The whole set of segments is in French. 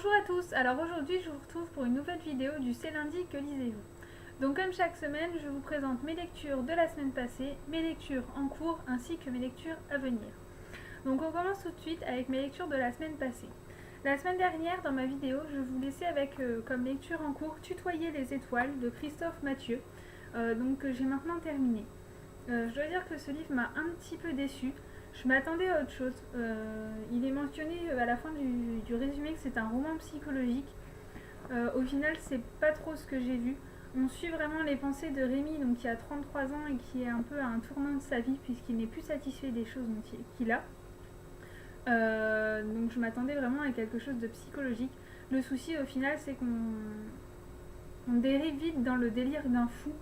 Bonjour à tous, alors aujourd'hui je vous retrouve pour une nouvelle vidéo du C'est lundi que lisez-vous. Donc comme chaque semaine, je vous présente mes lectures de la semaine passée, mes lectures en cours ainsi que mes lectures à venir. Donc on commence tout de suite avec mes lectures de la semaine passée. La semaine dernière, dans ma vidéo, je vous laissais avec comme lecture en cours Tutoyer les étoiles de Christophe Mathieu, donc j'ai maintenant terminé. Je dois dire que ce livre m'a un petit peu déçue. Je m'attendais à autre chose. Il est mentionné à la fin du résumé que c'est un roman psychologique. Au final, c'est pas trop ce que j'ai vu. On suit vraiment les pensées de Rémi, donc qui a 33 ans et qui est un peu à un tournant de sa vie puisqu'il n'est plus satisfait des choses qu'il a. Donc je m'attendais vraiment à quelque chose de psychologique. Le souci au final, c'est qu'on dérive vite dans le délire d'un fou.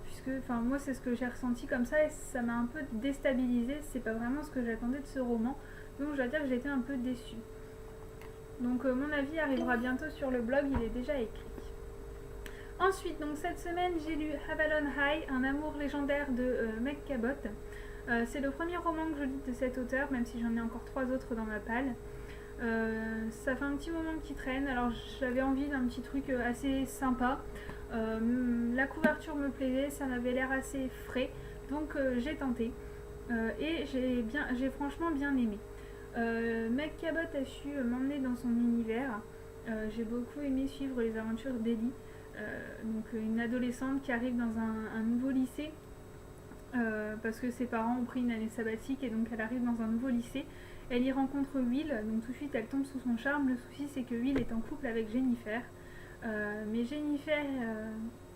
Puisque moi c'est ce que j'ai ressenti comme ça et ça m'a un peu déstabilisée, c'est pas vraiment ce que j'attendais de ce roman, donc je dois dire que j'ai été un peu déçue. Donc mon avis arrivera bientôt sur le blog, il est déjà écrit. Ensuite, donc cette semaine j'ai lu Avalon High, un amour légendaire de Meg Cabot. C'est le premier roman que je lis de cet auteur, même si j'en ai encore 3 autres dans ma palle. Ça fait un petit moment qu'il traîne, alors j'avais envie d'un petit truc assez sympa. La couverture me plaisait, ça m'avait l'air assez frais, donc j'ai tenté et j'ai franchement bien aimé. Meg Cabot a su m'emmener dans son univers. J'ai beaucoup aimé suivre les aventures d'Ellie, donc une adolescente qui arrive dans un nouveau lycée parce que ses parents ont pris une année sabbatique et donc elle arrive dans un nouveau lycée. Elle y rencontre Will, donc tout de suite elle tombe sous son charme. Le souci c'est que Will est en couple avec Jennifer. Mais Jennifer,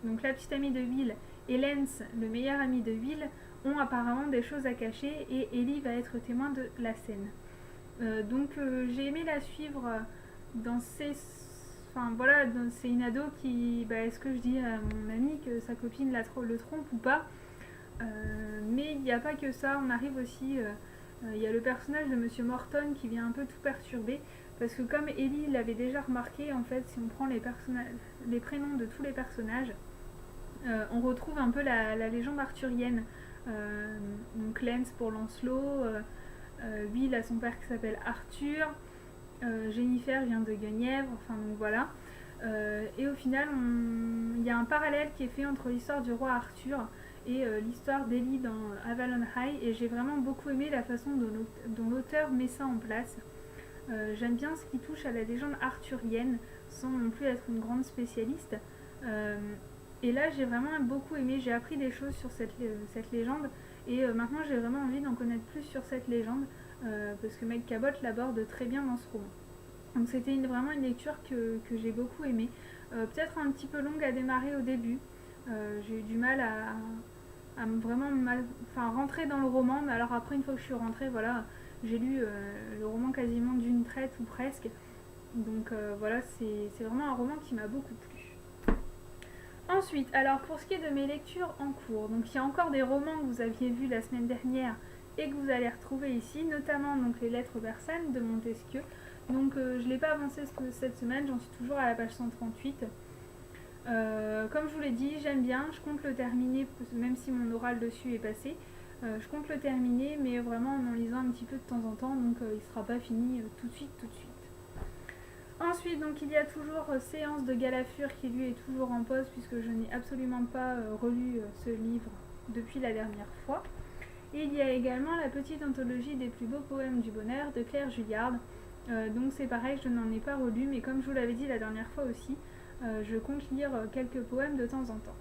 donc la petite amie de Will, et Lance, le meilleur ami de Will, ont apparemment des choses à cacher et Ellie va être témoin de la scène. Donc j'ai aimé la suivre dans ses... Enfin voilà, c'est une ado qui... est-ce que je dis à mon ami que sa copine le trompe ou pas mais il n'y a pas que ça, on arrive aussi... il y a le personnage de Monsieur Morton qui vient un peu tout perturber. Parce que comme Ellie l'avait déjà remarqué, en fait, si on prend les prénoms de tous les personnages, on retrouve un peu la légende arthurienne. Donc Lance pour Lancelot, Will a son père qui s'appelle Arthur, Jennifer vient de Guenièvre, enfin donc voilà. Et au final, il y a un parallèle qui est fait entre l'histoire du roi Arthur et l'histoire d'Ellie dans Avalon High, et j'ai vraiment beaucoup aimé la façon dont l'auteur met ça en place. J'aime bien ce qui touche à la légende arthurienne sans non plus être une grande spécialiste. Et là j'ai vraiment beaucoup aimé, j'ai appris des choses sur cette légende et maintenant j'ai vraiment envie d'en connaître plus sur cette légende parce que Meg Cabot l'aborde très bien dans ce roman. Donc c'était vraiment une lecture que j'ai beaucoup aimée. Peut-être un petit peu longue à démarrer au début. J'ai eu du mal à vraiment rentrer dans le roman, mais alors après une fois que je suis rentrée, voilà, j'ai lu le roman quasiment d'une traite ou presque. Donc voilà, c'est vraiment un roman qui m'a beaucoup plu. Ensuite, alors pour ce qui est de mes lectures en cours, donc il y a encore des romans que vous aviez vus la semaine dernière et que vous allez retrouver ici, notamment donc les Lettres persanes de Montesquieu. Donc je ne l'ai pas avancé cette semaine, j'en suis toujours à la page 138. Comme je vous l'ai dit, j'aime bien, je compte le terminer, même si mon oral dessus est passé. Je compte le terminer, mais vraiment en lisant un petit peu de temps en temps, donc il ne sera pas fini tout de suite. Ensuite, donc il y a toujours Séance de Galafure qui lui est toujours en pause puisque je n'ai absolument pas relu ce livre depuis la dernière fois. Et il y a également la petite anthologie des plus beaux poèmes du bonheur de Claire Julliard. Donc c'est pareil, je n'en ai pas relu, mais comme je vous l'avais dit la dernière fois aussi, je compte lire quelques poèmes de temps en temps.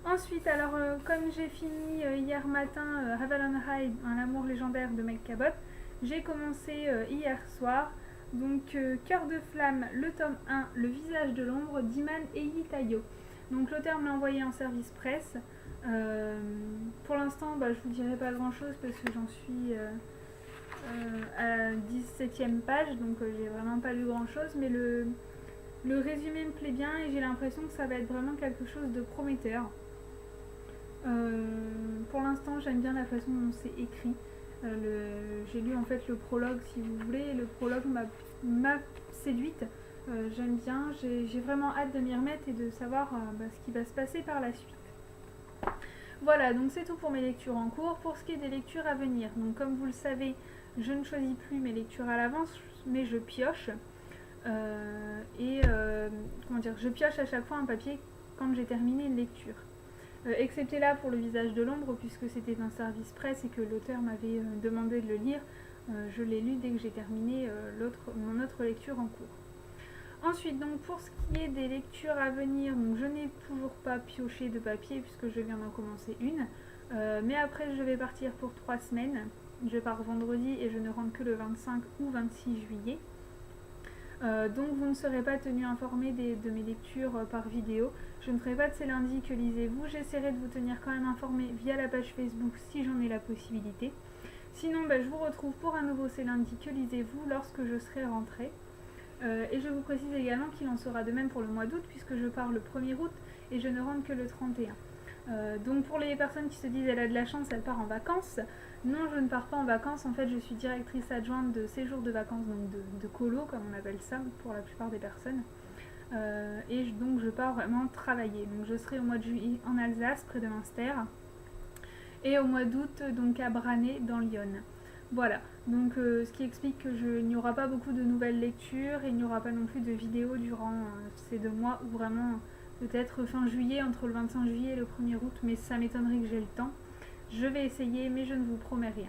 Ensuite, alors comme j'ai fini hier matin Avalon High, un amour légendaire de Meg Cabot, j'ai commencé hier soir donc Cœur de flamme, le tome 1, Le visage de l'ombre d'Iman Eyitayo. Donc l'auteur me l'a envoyé en service presse. Pour l'instant, je vous dirai pas grand chose parce que j'en suis à la 17e page, donc j'ai vraiment pas lu grand chose, mais le résumé me plaît bien et j'ai l'impression que ça va être vraiment quelque chose de prometteur. Pour l'instant, j'aime bien la façon dont c'est écrit. J'ai lu en fait le prologue, si vous voulez, et le prologue m'a séduite. J'aime bien, j'ai vraiment hâte de m'y remettre et de savoir ce qui va se passer par la suite. Voilà, donc c'est tout pour mes lectures en cours. Pour ce qui est des lectures à venir, donc comme vous le savez, je ne choisis plus mes lectures à l'avance, mais je pioche. Comment dire, je pioche à chaque fois un papier quand j'ai terminé une lecture. Excepté là pour le visage de l'ombre, puisque c'était un service presse et que l'auteur m'avait demandé de le lire, je l'ai lu dès que j'ai terminé mon autre lecture en cours. Ensuite, donc pour ce qui est des lectures à venir, donc je n'ai toujours pas pioché de papier puisque je viens d'en commencer une. Mais après, je vais partir pour 3 semaines. Je pars vendredi et je ne rentre que le 25 ou 26 juillet. Donc vous ne serez pas tenu informé de mes lectures par vidéo. Je ne ferai pas de ces lundis que lisez-vous. J'essaierai de vous tenir quand même informé via la page Facebook si j'en ai la possibilité. Sinon, je vous retrouve pour un nouveau C'est lundi que lisez-vous lorsque je serai rentrée. Et je vous précise également qu'il en sera de même pour le mois d'août puisque je pars le 1er août et je ne rentre que le 31. Donc pour les personnes qui se disent elle a de la chance, elle part en vacances. Non, je ne pars pas en vacances. En fait, je suis directrice adjointe de séjour de vacances, donc de colo comme on appelle ça pour la plupart des personnes. Donc je pars vraiment travailler. Donc je serai au mois de juillet en Alsace près de Münster et au mois d'août donc à Branay dans l'Yonne. Voilà, donc ce qui explique qu'il n'y aura pas beaucoup de nouvelles lectures et il n'y aura pas non plus de vidéos durant ces 2 mois ou vraiment peut-être fin juillet, entre le 25 juillet et le 1er août, mais ça m'étonnerait que j'ai le temps. Je vais essayer, mais je ne vous promets rien.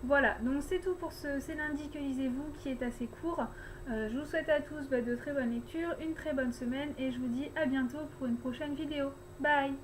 Voilà, donc c'est tout pour C'est lundi que lisez-vous qui est assez court. Je vous souhaite à tous de très bonnes lectures, une très bonne semaine et je vous dis à bientôt pour une prochaine vidéo. Bye!